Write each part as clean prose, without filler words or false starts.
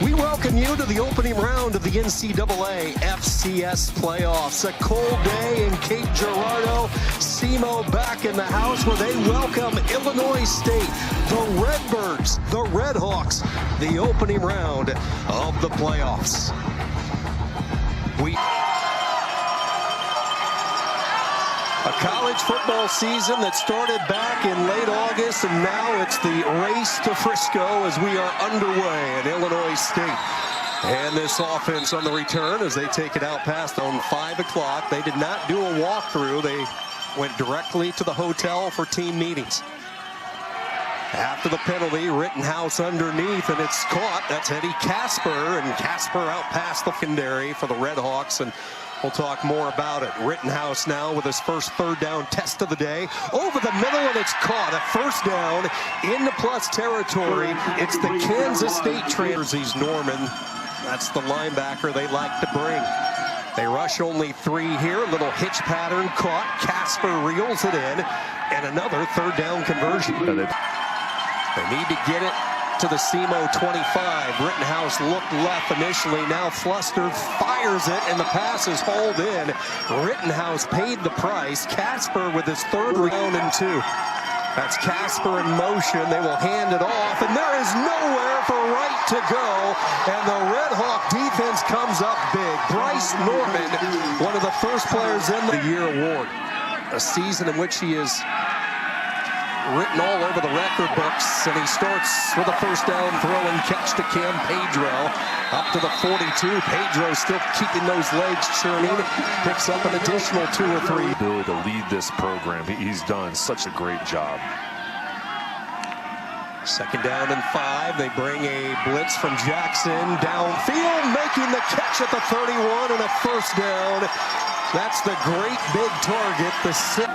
We welcome you to the opening round of the NCAA FCS playoffs. A cold day in Cape Girardeau. SEMO back in the house where they welcome Illinois State, the Redbirds, the Redhawks, the opening round of the playoffs. A college football season that started back in late August, and now it's the race to Frisco as we are underway at Illinois State. And this offense on the return as they take it out past on 5 o'clock. They did not do a walkthrough. They went directly to the hotel for team meetings. After the penalty, Rittenhouse underneath, and it's caught. That's Eddie Casper, and Casper out past the secondary for the Redhawks, and we'll talk more about it. Rittenhouse now with his first third down test of the day. Over the middle, and it's caught. A first down into plus territory. It's the Kansas State He's Norman. That's the linebacker they like to bring. They rush only 3 here. A little hitch pattern caught. Casper reels it in, and another third down conversion. They need to get it to the SEMO 25. Rittenhouse looked left initially, now flustered, fires it, and the pass is hauled in. Rittenhouse paid the price. Casper with his third down and 2. That's Casper in motion. They will hand it off, and there is nowhere for Wright to go, and the Redhawk defense comes up big. Bryce Norman, one of the first players in the year award. A season in which he is written all over the record books, and he starts with a first down throw and catch to Cam Pedro up to the 42. Pedro still keeping those legs churning, picks up an additional 2 or 3. Ability to lead this program, he's done such a great job. Second down and 5. They bring a blitz from Jackson downfield, making the catch at the 31, and a first down. That's the great big target, the 6.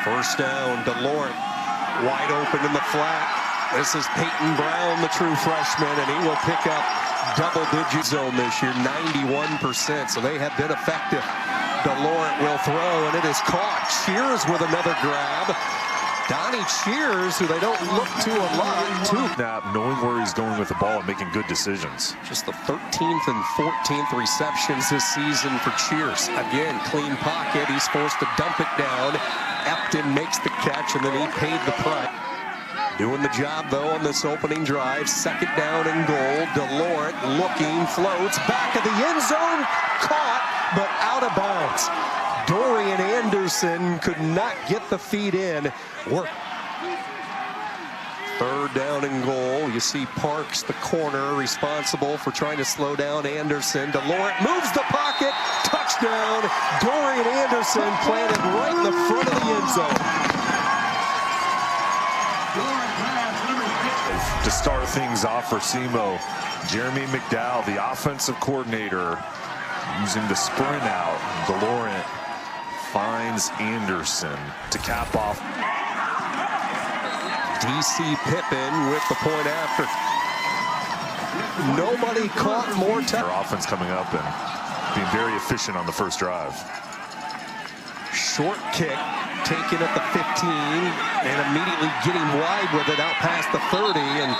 First down, DeLaurent, wide open in the flat. This is Peyton Brown, the true freshman, and he will pick up double-digit zone this year, 91%, so they have been effective. DeLaurent will throw, and it is caught. Cheers with another grab. Donnie Cheers, who they don't look to a lot. Knowing where he's going with the ball and making good decisions. Just the 13th and 14th receptions this season for Cheers. Again, clean pocket. He's forced to dump it down. Epton makes the catch, and then he paid the price. Doing the job, though, on this opening drive. Second down and goal. DeLaurent looking, floats, back of the end zone. Caught, but out of bounds. Dorian Anderson could not get the feet in. Third down and goal. You see Parks, the corner, responsible for trying to slow down Anderson. DeLaurent moves the pocket. Touchdown. Dorian Anderson planted right in the front of the end zone. To start things off for SEMO, Jeremy McDowell, the offensive coordinator, using the sprint out. DeLaurent finds Anderson to cap off. DC Pippin with the point after. Nobody caught more time. Their offense coming up and being very efficient on the first drive. Short kick taken at the 15 and immediately getting wide with it out past the 30 and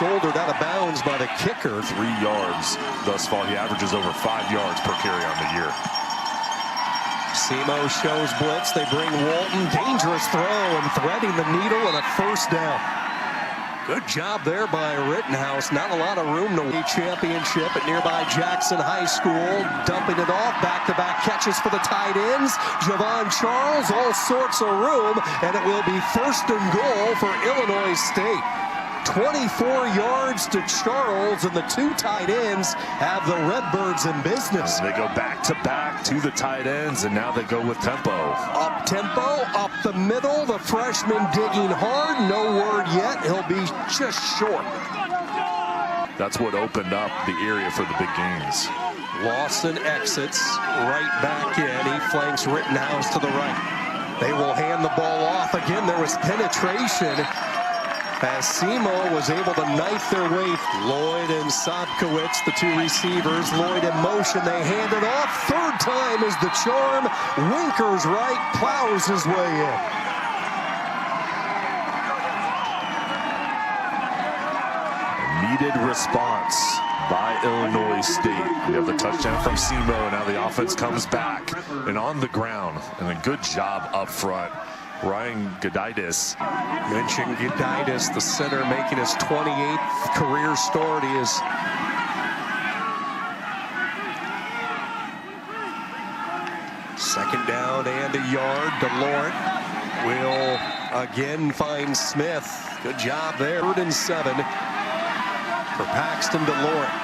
shouldered out of bounds by the kicker. 3 yards thus far. He averages over 5 yards per carry on the year. SEMO shows blitz. They bring Walton. Dangerous throw and threading the needle and a first down. Good job there by Rittenhouse. Not a lot of room to win championship at nearby Jackson High School. Dumping it off. Back-to-back catches for the tight ends. Javon Charles, all sorts of room. And it will be first and goal for Illinois State. 24 yards to Charles, and the 2 tight ends have the Redbirds in business. They go back-to-back to the tight ends, and now they go with tempo. Up tempo, up the middle, the freshman digging hard. No word yet. He'll be just short. That's what opened up the area for the big gains. Lawson exits right back in. He flanks Rittenhouse to the right. They will hand the ball off. Again, there was penetration as SEMO was able to knife their way. Lloyd and Sobkowitz, the 2 receivers. Lloyd in motion, they hand it off. Third time is the charm. Winkers right, plows his way in. needed response by Illinois State. We have the touchdown from Simo. Now the offense comes back and on the ground. And a good job up front. Ryan Gudaitis. Mentioned Gudaitis, the center, making his 28th career start. He is second down and a yard. DeLaurent will again find Smith. Good job there. 3rd and 7 for Paxton DeLaurent.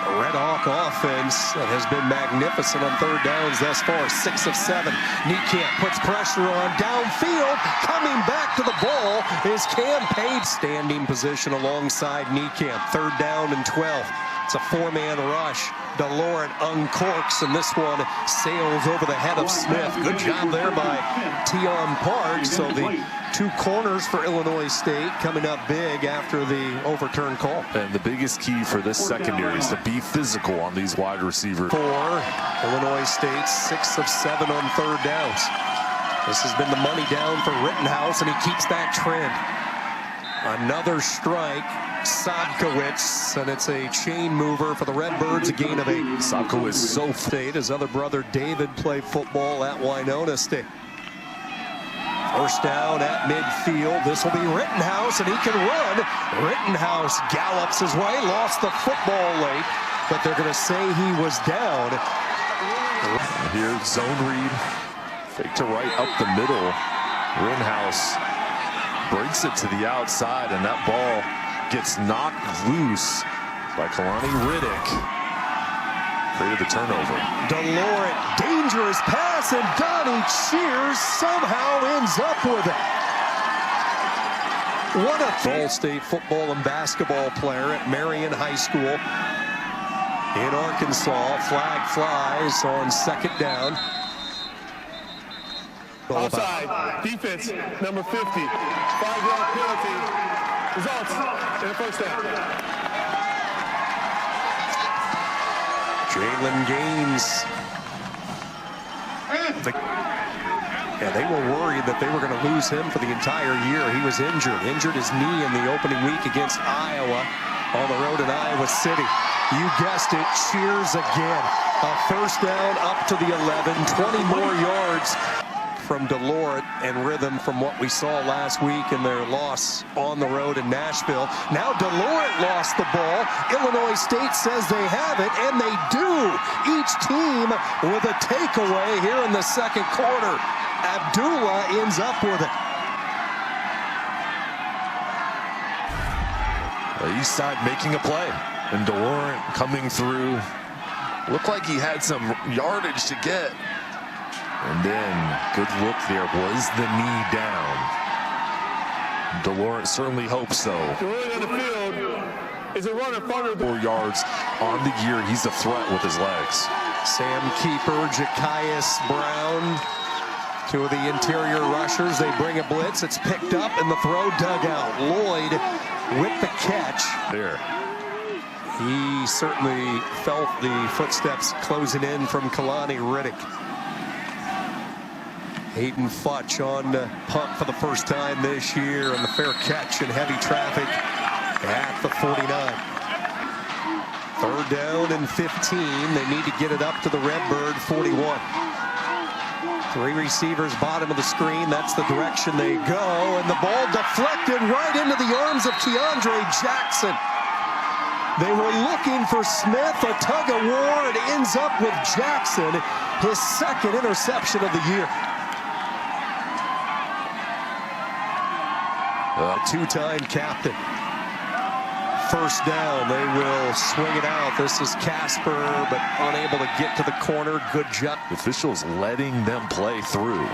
A Red Hawk offense that has been magnificent on 3rd downs thus far. 6 of 7. Niekamp puts pressure on downfield. Coming back to the ball is Cam Page. Standing position alongside Niekamp. 3rd down and 12. It's a 4-man rush. DeLaurent uncorks, and this one sails over the head of Smith. Good job there by Tion Park. So the 2 corners for Illinois State coming up big after the overturned call. And the biggest key for this secondary is to be physical on these wide receivers. For Illinois State, 6 of 7 on 3rd downs. This has been the money down for Rittenhouse, and he keeps that trend. Another strike. Sobkowitz, and it's a chain mover for the Redbirds, a gain of 8. Sobkowitz so State. His other brother David played football at Winona State. 1st down at midfield. This will be Rittenhouse, and he can run. Rittenhouse gallops his way, lost the football late, but they're going to say he was down. Here, zone read, fake to right up the middle. Rittenhouse breaks it to the outside, and that ball gets knocked loose by Kalani Riddick. Created the turnover. DeLaurent, dangerous pass, and Donnie Cheers somehow ends up with it. What a Ball State football and basketball player at Marion High School in Arkansas. Flag flies on 2nd down. Outside, defense, number 50. 5-yard penalty. Results in a 1st down. Jalen Gaines. They were worried that they were going to lose him for the entire year. He was injured his knee in the opening week against Iowa on the road in Iowa City. You guessed it, Cheers again. A 1st down up to the 11, 20 more yards from DeLaurent and rhythm from what we saw last week in their loss on the road in Nashville. Now DeLaurent lost the ball. Illinois State says they have it, and they do. Each team with a takeaway here in the 2nd quarter. Abdullah ends up with it. The east side making a play, and DeLaurent coming through. Looked like he had some yardage to get. And then, good look there, was the knee down. DeLaurent certainly hopes so. DeLaurent on the field is a runner, 4 yards on the year. He's a threat with his legs. Sam Keeper, Jakias Brown, 2 of the interior rushers. They bring a blitz. It's picked up, and the throw dug out. Lloyd with the catch. There. He certainly felt the footsteps closing in from Kalani Riddick. Hayden Futch on the punt for the 1st time this year, and the fair catch in heavy traffic at the 49. 3rd down and 15. They need to get it up to the Redbird 41. 3 receivers bottom of the screen. That's the direction they go, and the ball deflected right into the arms of Keandre Jackson. They were looking for Smith, a tug of war, and ends up with Jackson, his 2nd interception of the year. A 2-time captain. 1st down, they will swing it out. This is Casper, but unable to get to the corner. Good job. Officials letting them play through.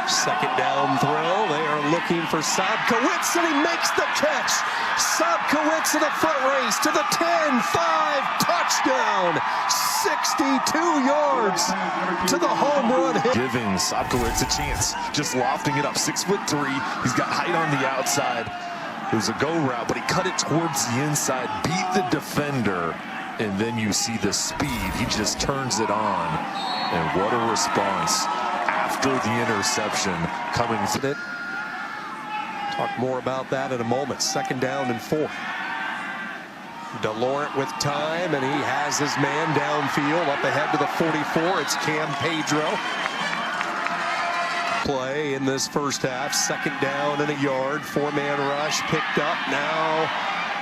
2nd down throw. They are looking for Sobkowitz, and he makes the catch. Sobkowitz in a foot race to the 10-5 touchdown. 62 yards to the home run hit. Giving Sobkowitz a chance, just lofting it up. 6'3". He's got height on the outside. It was a go route, but he cut it towards the inside, beat the defender, and then you see the speed. He just turns it on, and what a response after the interception coming through. Talk more about that in a moment. 2nd down and 4. DeLaurent with time, and he has his man downfield up ahead to the 44. It's Cam Pedro. Play in this first half. 2nd down and a yard. 4-man rush picked up. Now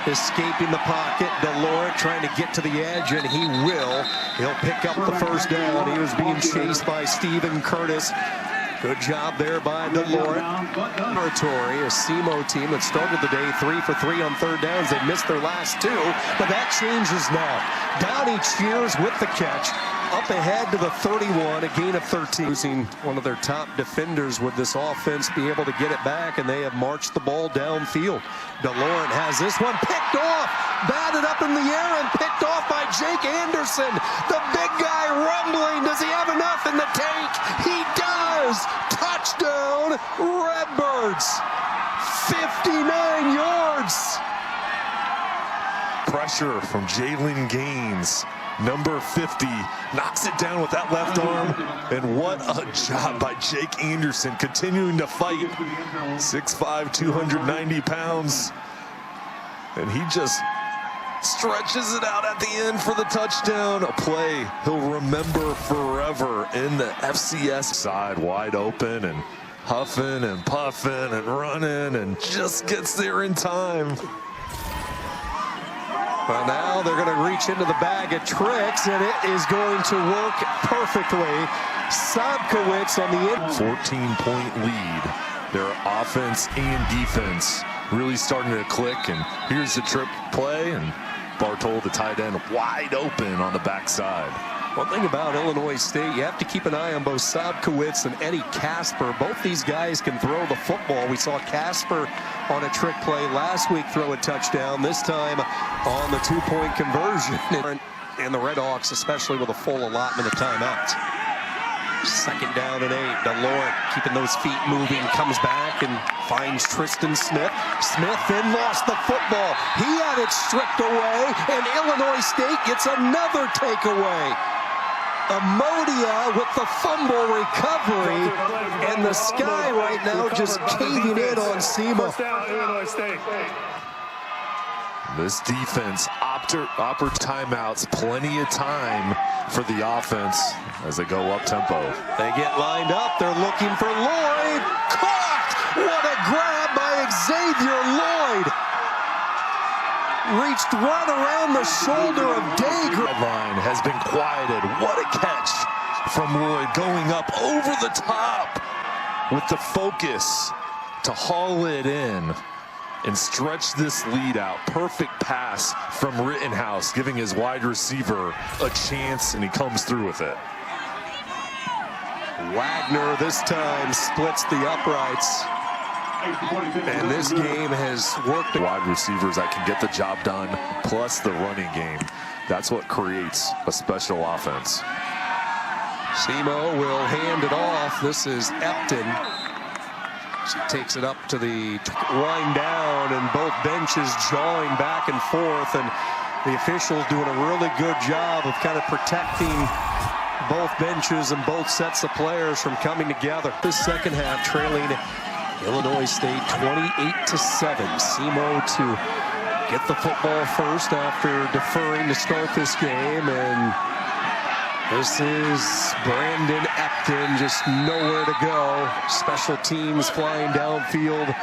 escaping the pocket. DeLaurent trying to get to the edge, and he will. He'll pick up the 1st down. He was being chased by Stephen Curtis. Good job there by DeLaurent. Territory, a SEMO team that started the day 3 for 3 on 3rd downs. They missed their last 2, but that changes now. Downey cheers with the catch. Up ahead to the 31, a gain of 13. Losing one of their top defenders. Would this offense be able to get it back? And they have marched the ball downfield. DeLaurent has this one picked off, batted up in the air and picked off by Jake Anderson. The big guy rumbling. Does he have enough in the tank? He does. Touchdown, Redbirds. 59 yards. Pressure from Jalen Gaines. Number 50 knocks it down with that left arm, and what a job by Jake Anderson continuing to fight. 6'5", 290 pounds, and he just stretches it out at the end for the touchdown. A play he'll remember forever in the FCS side, wide open and huffing and puffing and running, and just gets there in time. Well, now they're going to reach into the bag of tricks, and it is going to work perfectly. Sobkowitz on the end. 14-point lead. Their offense and defense really starting to click, and here's the trip play, and Bartol, the tight end, wide open on the backside. One thing about Illinois State, you have to keep an eye on both Sobkowitz and Eddie Casper. Both these guys can throw the football. We saw Casper on a trick play last week throw a touchdown, this time on the 2-point conversion. And the Redhawks, especially with a full allotment of timeouts. 2nd down and 8. DeLaurent keeping those feet moving, comes back and finds Tristan Smith. Smith then lost the football. He had it stripped away, and Illinois State gets another takeaway. Amodia with the fumble recovery, and the sky right now just caving in on SEMO. This defense opted timeouts, plenty of time for the offense as they go up tempo. They get lined up, they're looking for Lloyd. Caught! What a grab by Xavier Lloyd. Reached right around the shoulder of Dager. Line has been quieted. What a catch from Lloyd, going up over the top with the focus to haul it in and stretch this lead out. Perfect pass from Rittenhouse, giving his wide receiver a chance, and he comes through with it. Wagner this time splits the uprights. And this game has worked. Wide receivers that can get the job done, plus the running game. That's what creates a special offense. SEMO will hand it off. This is Epton. She takes it up to the line down, and both benches jawing back and forth, and the officials doing a really good job of kind of protecting both benches and both sets of players from coming together. This 2nd half trailing Illinois State 28-7. SEMO to get the football first after deferring to start this game, and this is Brandon Epton, just nowhere to go. Special teams flying downfield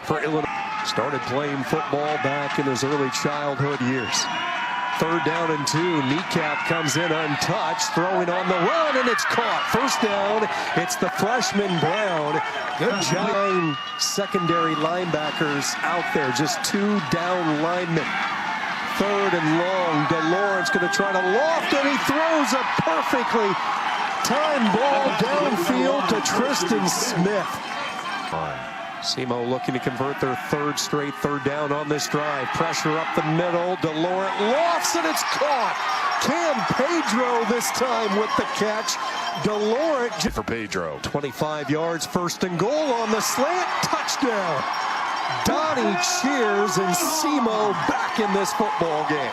for Illinois. Started playing football back in his early childhood years. 3rd down and 2. Kneecap comes in untouched, throwing on the run, and it's caught. 1st down. It's the freshman Brown. Good job. Secondary linebackers out there, just 2 down linemen. 3rd and long. DeLaurent's going to try to loft, and he throws a perfectly timed ball downfield to Tristan Smith. SEMO looking to convert their 3rd straight 3rd down on this drive. Pressure up the middle. DeLaurent lofts, and it's caught. Cam Pedro this time with the catch. DeLaurent for Pedro. 25 yards, 1st and goal on the slant. Touchdown. Donnie cheers, and SEMO back in this football game.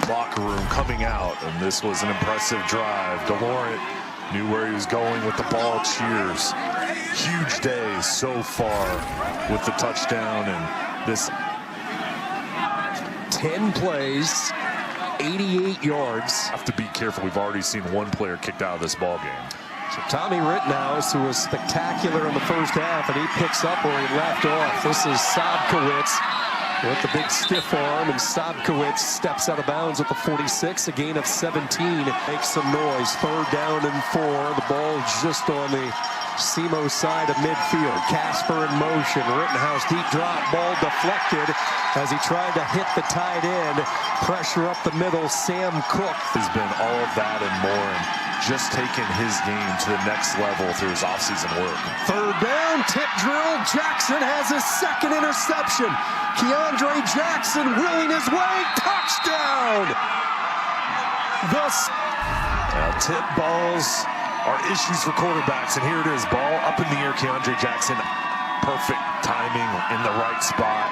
Locker room coming out, and this was an impressive drive. DeLaurent knew where he was going with the ball. Cheers. huge day so far with the touchdown and this 10 plays, 88 yards. Have to be careful. We've already seen one player kicked out of this ball game. So Tommy Rittenhouse, who was spectacular in the first half, and he picks up where he left off. This is Sobkowitz with the big stiff arm, and Sobkowitz steps out of bounds at the 46, a gain of 17. Makes some noise. 3rd down and 4. The ball just on the SEMO side of midfield. Casper in motion. Rittenhouse deep drop. Ball deflected as he tried to hit the tight end. Pressure up the middle. Sam Cook has been all of that and more, and just taken his game to the next level through his offseason work. 3rd down, tip drill. Jackson has his 2nd interception. Keandre Jackson willing his way. Touchdown! Thus, tip balls are issues for quarterbacks, and here it is. Ball up in the air. Keandre Jackson, perfect timing in the right spot.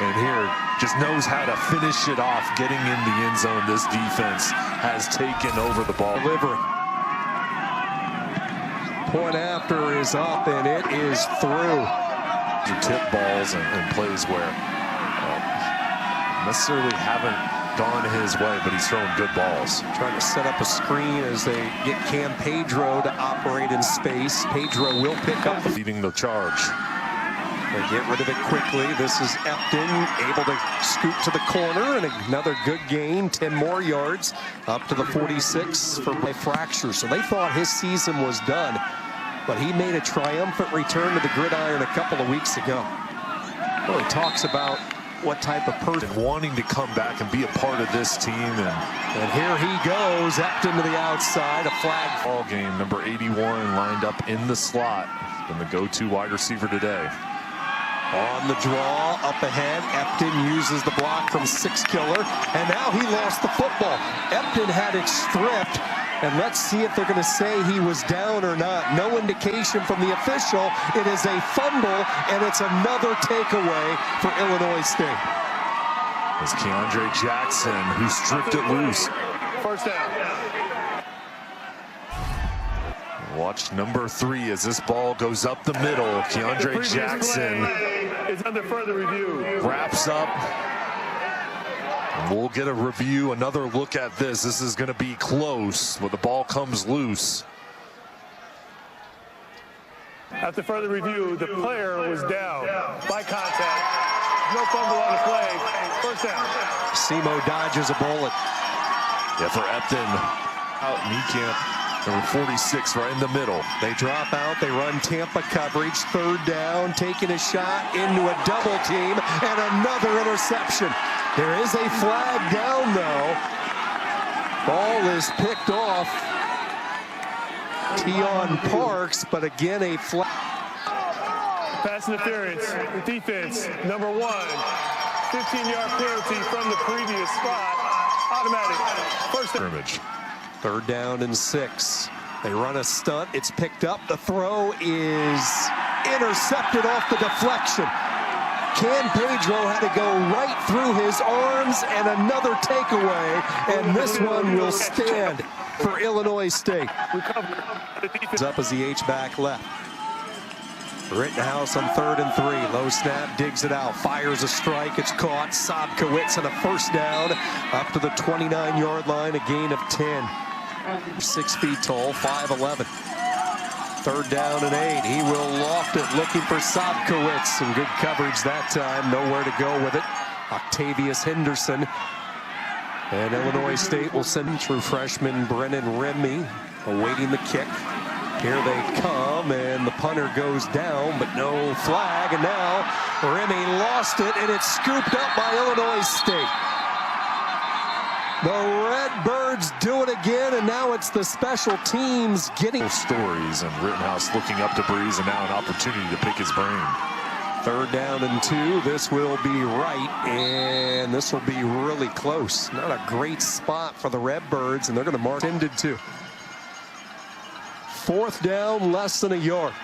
And here, just knows how to finish it off, getting in the end zone. This defense has taken over the ball. Delivery. Point after is up, and it is through. Tip balls and plays where necessarily haven't gone his way, but he's throwing good balls. Trying to set up a screen as they get Cam Pedro to operate in space. Pedro will pick up. Leading the charge. They get rid of it quickly. This is Epton able to scoop to the corner, and another good gain, 10 more yards up to the 46 for a fracture. So they thought his season was done, but he made a triumphant return to the gridiron a couple of weeks ago. Well, he talks about what type of person wanting to come back and be a part of this team, and here he goes. Epton to the outside, a flag. Ball game. Number 81 lined up in the slot, been the go-to wide receiver today. On the draw, up ahead, Epton uses the block from Six Killer, and now he lost the football. Epton had it stripped, and let's see if they're going to say he was down or not. No indication from the official. It is a fumble, and it's another takeaway for Illinois State. It's Keandre Jackson who stripped it loose. 1st down. Watch number 3 as this ball goes up the middle. Keandre Jackson is under further review. Wraps up. And we'll get a review, another look at this. This is going to be close, but the ball comes loose. After further review, the player was down by contact. No fumble on the play. 1st down. SEMO dodges a bullet. Yeah, for Epton out Niekamp. Number 46 right in the middle. They drop out. They run Tampa coverage. 3rd down. Taking a shot into a double team. And another interception. There is a flag down, though. Ball is picked off. Tion Parks, but again a flag. Pass interference. The defense, number 1. 15-yard penalty from the previous spot. Automatic. 1st scrimmage. 3rd down and 6. They run a stunt. It's picked up. The throw is intercepted off the deflection. Cam Pedro had to go right through his arms, and another takeaway, and this one will stand for Illinois State. Up as the H-back left. Rittenhouse on 3rd and 3. Low snap, digs it out, fires a strike. It's caught. Sobkowitz on a 1st down up to the 29-yard line, a gain of 10. 6 feet tall, 5'11". 3rd down and 8. He will loft it, looking for Sobkowitz. Some good coverage that time. Nowhere to go with it. Octavius Henderson. And Illinois State will send through freshman Brennan Remy, awaiting the kick. Here they come, and the punter goes down, but no flag. And now Remy lost it, and it's scooped up by Illinois State. The Redbirds do it again, and now it's the special teams getting stories, and Rittenhouse looking up to Breeze, and now an opportunity to pick his brain. 3rd down and 2. This will be right, and this will be really close. Not a great spot for the Redbirds, and they're going to march intended to. 4th down, less than a yard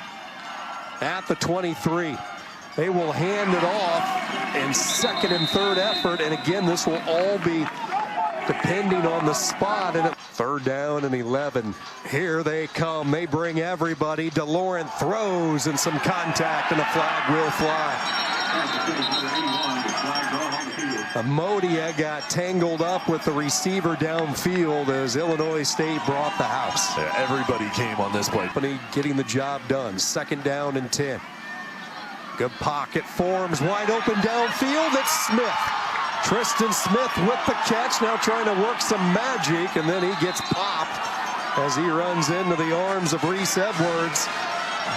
at the 23. They will hand it off in 2nd and 3rd effort, and again, this will all be depending on the spot. And third down and 11. Here they come. They bring everybody. DeLaurent throws and some contact, and a flag will fly. Amodia got tangled up with the receiver downfield as Illinois State brought the house. Yeah, everybody came on this play. Getting the job done. Second down and 10. Good pocket forms, wide open downfield. It's Smith. Tristan Smith with the catch, now trying to work some magic, and then he gets popped as he runs into the arms of Reese Edwards.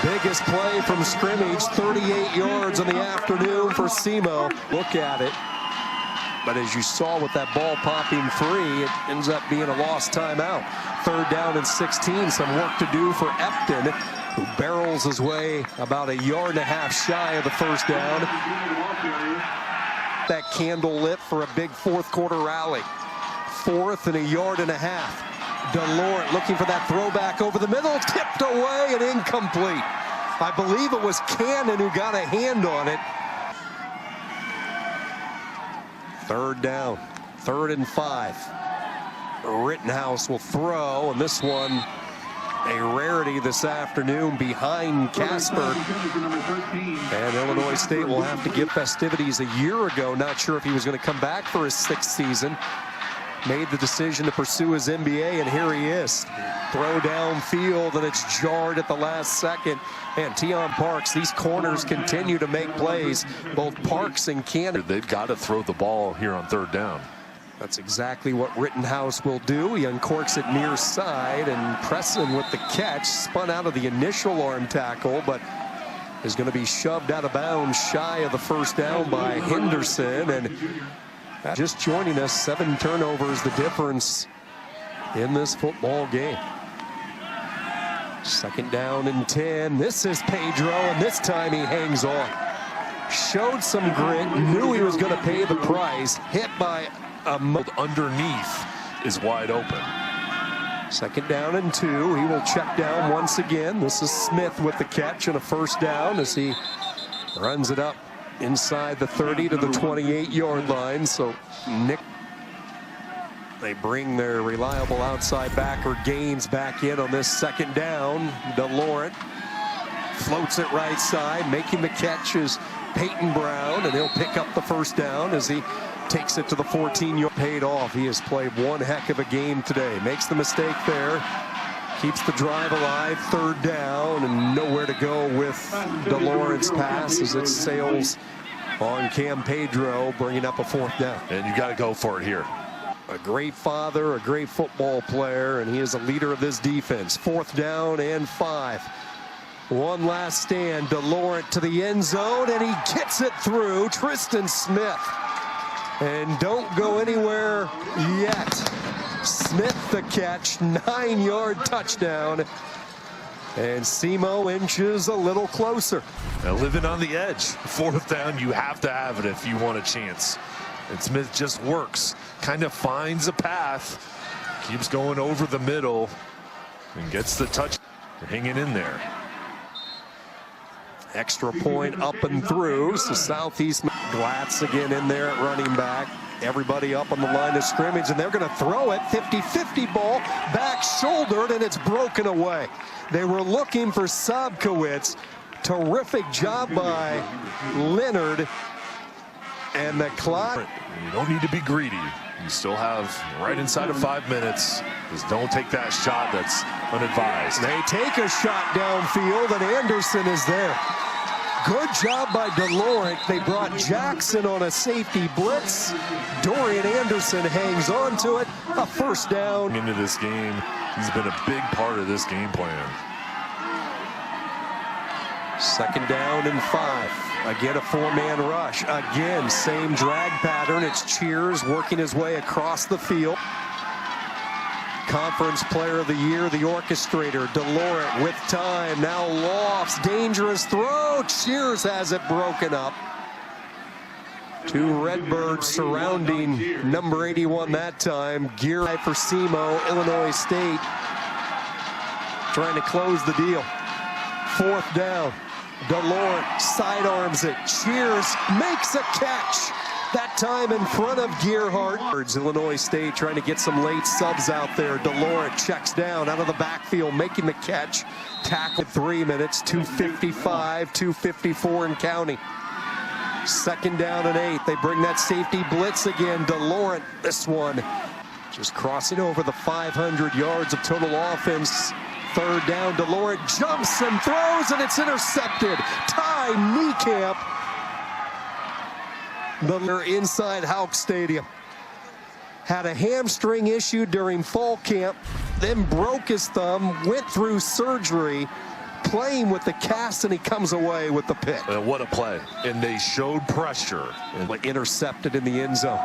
Biggest play from scrimmage, 38 yards in the afternoon for SEMO. Look at it. But as you saw with that ball popping free, it ends up being a lost timeout. Third down and 16, some work to do for Epton, who barrels his way about a yard and a half shy of the first down. That candle lit for a big fourth quarter rally. Fourth and a yard and a half. DeLaurent looking for that throwback over the middle, tipped away and incomplete. I believe it was Cannon who got a hand on it. Third down, 3rd and 5. Rittenhouse will throw, and this one a rarity this afternoon behind Casper. And Illinois State will have to give festivities a year ago. Not sure if he was going to come back for his 6th season. Made the decision to pursue his NBA, and here he is. Throw downfield, and it's jarred at the last second. And Tion Parks, these corners continue to make plays. Both Parks and Cannon. They've got to throw the ball here on third down. That's exactly what Rittenhouse will do. He uncorks it near side, and Preston with the catch. Spun out of the initial arm tackle, but is going to be shoved out of bounds shy of the first down by Henderson. And just joining us, 7 turnovers, the difference in this football game. Second down and 10. This is Pedro, and this time he hangs on. Showed some grit, knew he was going to pay the price. Hit by a underneath is wide open. Second down and 2. He will check down once again. This is Smith with the catch and a first down as he runs it up inside the 30 to the 28-yard line. So they bring their reliable outside backer Gaines back in on this second down. DeLaurent floats it right side. Making the catch is Peyton Brown, and he'll pick up the first down as he takes it to the 14-yard. Paid off. He has played one heck of a game today. Makes the mistake there. Keeps the drive alive. Third down, and nowhere to go with DeLaurent's pass as it sails on Cam Pedro, bringing up a fourth down. And you got to go for it here. A great father, a great football player, and he is a leader of this defense. Fourth down and 5. One last stand. DeLaurent to the end zone, and he gets it through. Tristan Smith. And don't go anywhere yet. Smith the catch, 9-yard touchdown. And SEMO inches a little closer. Now living on the edge. Fourth down, you have to have it if you want a chance. And Smith just works, kind of finds a path, keeps going over the middle, and gets the touch. They're hanging in there. Extra point up and through. So Southeast Glatz again in there at running back. Everybody up on the line of scrimmage, and they're going to throw it. 50-50 ball, back shouldered, and it's broken away. They were looking for Sobkowitz. Terrific job by Leonard. And the clock. You don't need to be greedy. You still have right inside of 5 minutes. Just don't take that shot that's unadvised. They take a shot downfield, and Anderson is there. Good job by DeLaurent. They brought Jackson on a safety blitz. Dorian Anderson hangs on to it. A first down. Into this game, he's been a big part of this game plan. Second down and 5. Again, a 4-man rush. Again, same drag pattern. It's Cheers working his way across the field. Conference Player of the Year, the orchestrator, DeLaurent with time. Now lofts, dangerous throw. Cheers has it broken up. 2 Redbirds surrounding number 81 that time. Gear for SEMO, Illinois State. Trying to close the deal. Fourth down. DeLaurent sidearms it. Cheers makes a catch. That time in front of Gearhart. Illinois State trying to get some late subs out there. DeLaurent checks down out of the backfield, making the catch. Tackle 3 minutes, 2:55, 2:54 and counting. Second down and 8. They bring that safety blitz again. DeLaurent, this one, just crossing over the 500 yards of total offense. Third down, DeLaurent jumps and throws, and it's intercepted. Ty Niekamp. They're inside Houck Stadium. Had a hamstring issue during fall camp, then broke his thumb, went through surgery, playing with the cast, and he comes away with the pick. What a play. And they showed pressure. And intercepted in the end zone.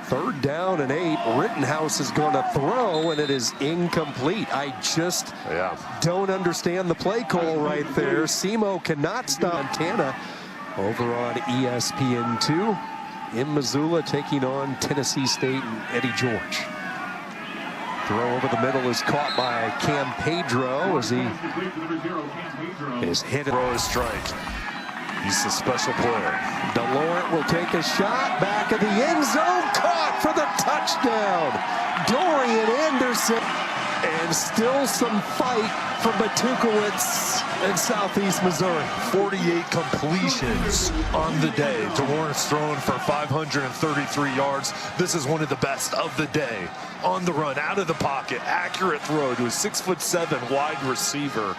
Third down and 8. Rittenhouse is going to throw, and it is incomplete. I just don't understand the play call right there. Semo cannot stop Montana over on ESPN2 in Missoula, taking on Tennessee State and Eddie George. Throw over the middle is caught by Cam Pedro as he is hit. Throw a strike. He's a special player. DeLaurent will take a shot back of the end zone, caught for the touchdown. Dorian Anderson, and still some fight from Batukowicz in Southeast Missouri. 48 completions on the day. DeLaurent's throwing for 533 yards. This is one of the best of the day. On the run, out of the pocket, accurate throw to a 6'7" wide receiver,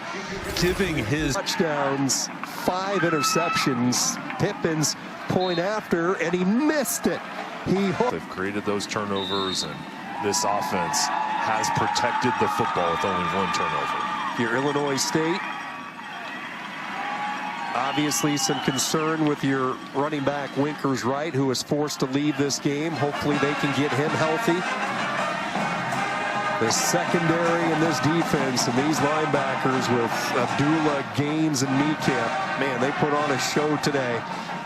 giving his touchdowns, 5 interceptions. Pippin's point after, and he missed it. They've created those turnovers, and this offense has protected the football with only 1 turnover. Your Illinois State, obviously some concern with your running back Winkers Wright, who is forced to leave this game. Hopefully they can get him healthy. The secondary in this defense and these linebackers with Abdullah, Gaines, and Niekamp, man, they put on a show today.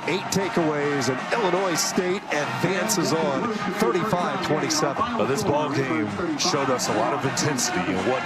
8 takeaways, and Illinois State advances on 35-27. This ball game showed us a lot of intensity and what